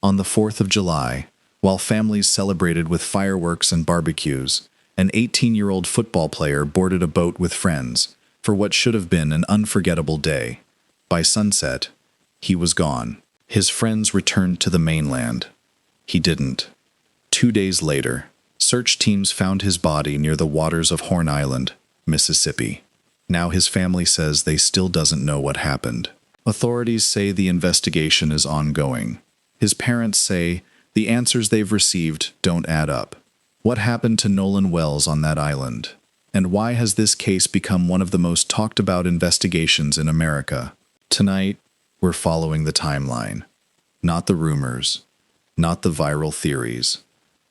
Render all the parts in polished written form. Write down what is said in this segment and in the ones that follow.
On the 4th of July, while families celebrated with fireworks and barbecues, an 18-year-old football player boarded a boat with friends for what should have been an unforgettable day. By sunset, he was gone. His friends returned to the mainland. He didn't. 2 days later, search teams found his body near the waters of Horn Island, Mississippi. Now his family says they still doesn't know what happened. Authorities say the investigation is ongoing. His parents say the answers they've received don't add up. What happened to Nolan Wells on that island? And why has this case become one of the most talked about investigations in America? Tonight, we're following the timeline. Not the rumors, not the viral theories,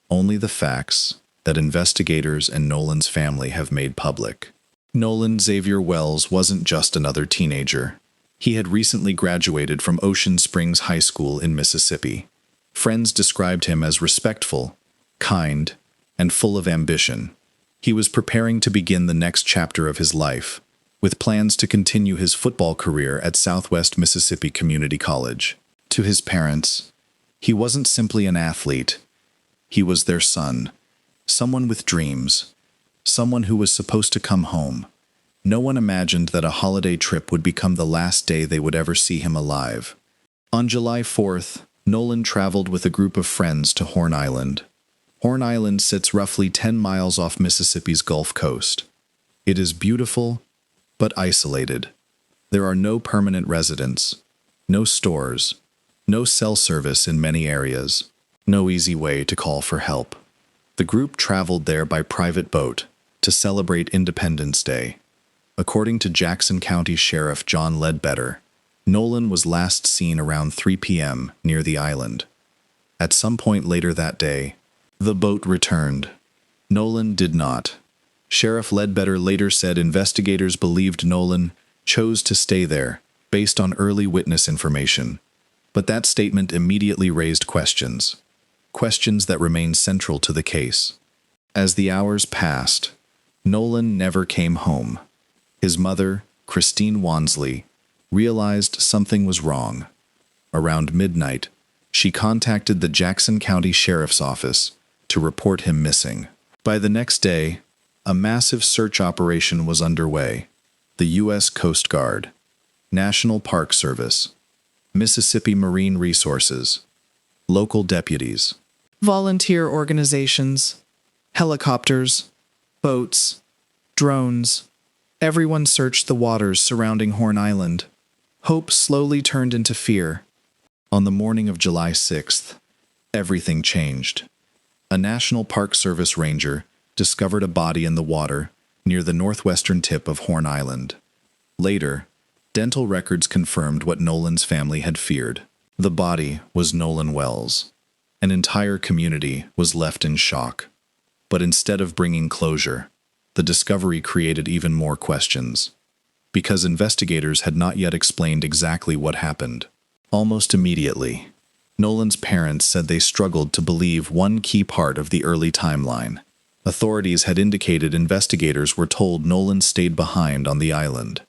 only the facts that investigators and Nolan's family have made public. Nolan Xavier Wells wasn't just another teenager. He had recently graduated from Ocean Springs High School in Mississippi. Friends described him as respectful, kind, and full of ambition. He was preparing to begin the next chapter of his life, with plans to continue his football career at Southwest Mississippi Community College. To his parents, he wasn't simply an athlete. He was their son, someone with dreams, someone who was supposed to come home. No one imagined that a holiday trip would become the last day they would ever see him alive. On July 4th, Nolan traveled with a group of friends to Horn Island. Horn Island sits roughly 10 miles off Mississippi's Gulf Coast. It is beautiful, but isolated. There are no permanent residents, no stores, no cell service in many areas, no easy way to call for help. The group traveled there by private boat to celebrate Independence Day. According to Jackson County Sheriff John Ledbetter, Nolan was last seen around 3 p.m. near the island. At some point later that day, the boat returned. Nolan did not. Sheriff Ledbetter later said investigators believed Nolan chose to stay there based on early witness information. But that statement immediately raised questions that remain central to the case. As the hours passed, Nolan never came home. His mother, Christine Wansley, realized something was wrong. Around midnight, she contacted the Jackson County Sheriff's Office to report him missing. By the next day, a massive search operation was underway. The U.S. Coast Guard, National Park Service, Mississippi Marine Resources, local deputies, volunteer organizations, helicopters, boats, drones. Everyone searched the waters surrounding Horn Island. Hope slowly turned into fear. On the morning of July 6th, everything changed. A National Park Service ranger discovered a body in the water near the northwestern tip of Horn Island. Later, dental records confirmed what Nolan's family had feared. The body was Nolan Wells. An entire community was left in shock. But instead of bringing closure, the discovery created even more questions, because investigators had not yet explained exactly what happened. Almost immediately, Nolan's parents said they struggled to believe one key part of the early timeline. Authorities had indicated investigators were told Nolan stayed behind on the island.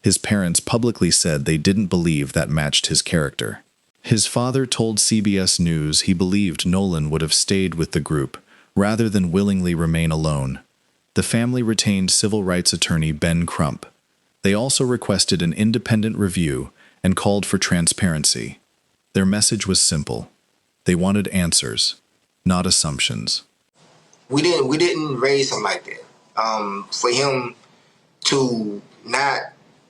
His parents publicly said they didn't believe that matched his character. His father told CBS News he believed Nolan would have stayed with the group rather than willingly remain alone. The family retained civil rights attorney Ben Crump. They also requested an independent review and called for transparency. Their message was simple. They wanted answers, not assumptions. We didn't raise him like that. For him to not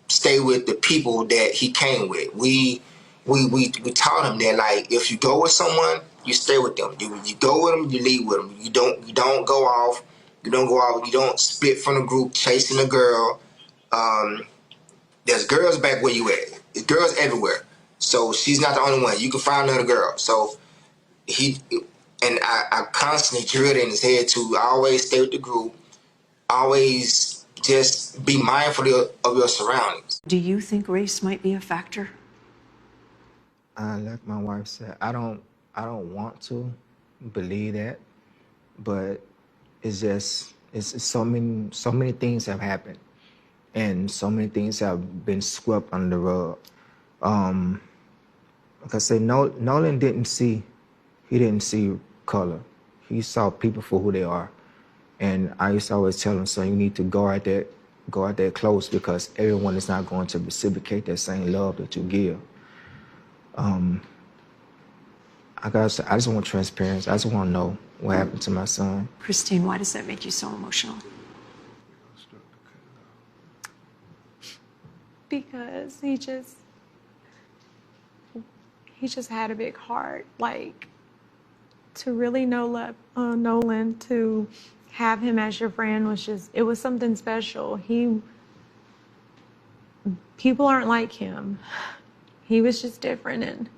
stay with the people that he came with, we taught him that, like, if you go with someone, you stay with them. You go with them, you leave with them. You don't go off. You don't split from the group chasing a girl. There's girls back where you at. There's girls everywhere. So she's not the only one. You can find another girl. So I constantly drilled in his head to always stay with the group. Always just be mindful of your surroundings. Do you think race might be a factor? Like my wife said, I don't want to believe that, but it's so many things have happened, and so many things have been swept under the rug. Like I said, Nolan didn't see he didn't see color. He saw people for who they are. And I used to always tell him, son, you need to guard that close, because everyone is not going to reciprocate that same love that you give. I just want transparency. I just want to know what happened to my son. Christine, why does that make you so emotional? Because he just had a big heart. Like, to really know Nolan, to have him as your friend it was something special. People aren't like him. He was just different. And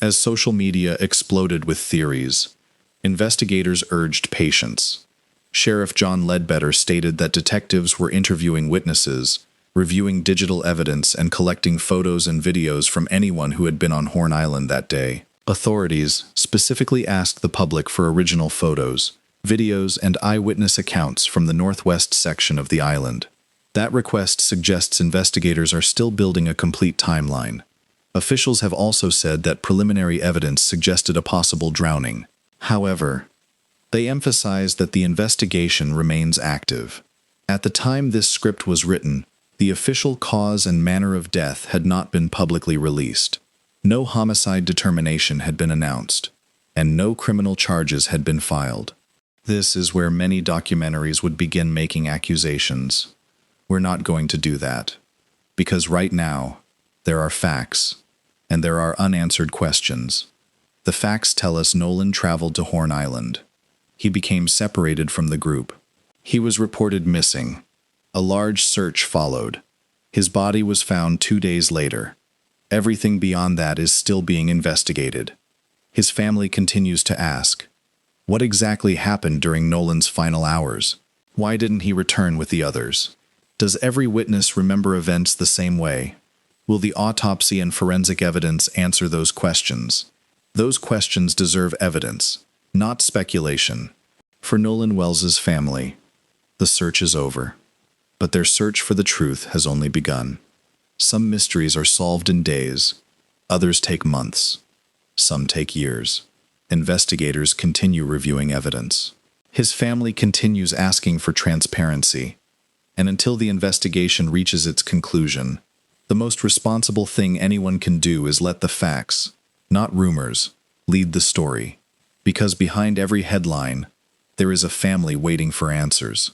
As social media exploded with theories, investigators urged patience. Sheriff John Ledbetter stated that detectives were interviewing witnesses, reviewing digital evidence, and collecting photos and videos from anyone who had been on Horn Island that day. Authorities specifically asked the public for original photos, videos, and eyewitness accounts from the northwest section of the island. That request suggests investigators are still building a complete timeline. Officials have also said that preliminary evidence suggested a possible drowning. However, they emphasized that the investigation remains active. At the time this script was written, the official cause and manner of death had not been publicly released. No homicide determination had been announced, and no criminal charges had been filed. This is where many documentaries would begin making accusations. We're not going to do that, because right now, there are facts, and there are unanswered questions. The facts tell us Nolan traveled to Horn Island. He became separated from the group. He was reported missing. A large search followed. His body was found 2 days later. Everything beyond that is still being investigated. His family continues to ask, what exactly happened during Nolan's final hours? Why didn't he return with the others? Does every witness remember events the same way? Will the autopsy and forensic evidence answer those questions? Those questions deserve evidence, not speculation. For Nolan Wells's family, the search is over, but their search for the truth has only begun. Some mysteries are solved in days, others take months, some take years. Investigators continue reviewing evidence. His family continues asking for transparency, and until the investigation reaches its conclusion, the most responsible thing anyone can do is let the facts, not rumors, lead the story. Because behind every headline, there is a family waiting for answers.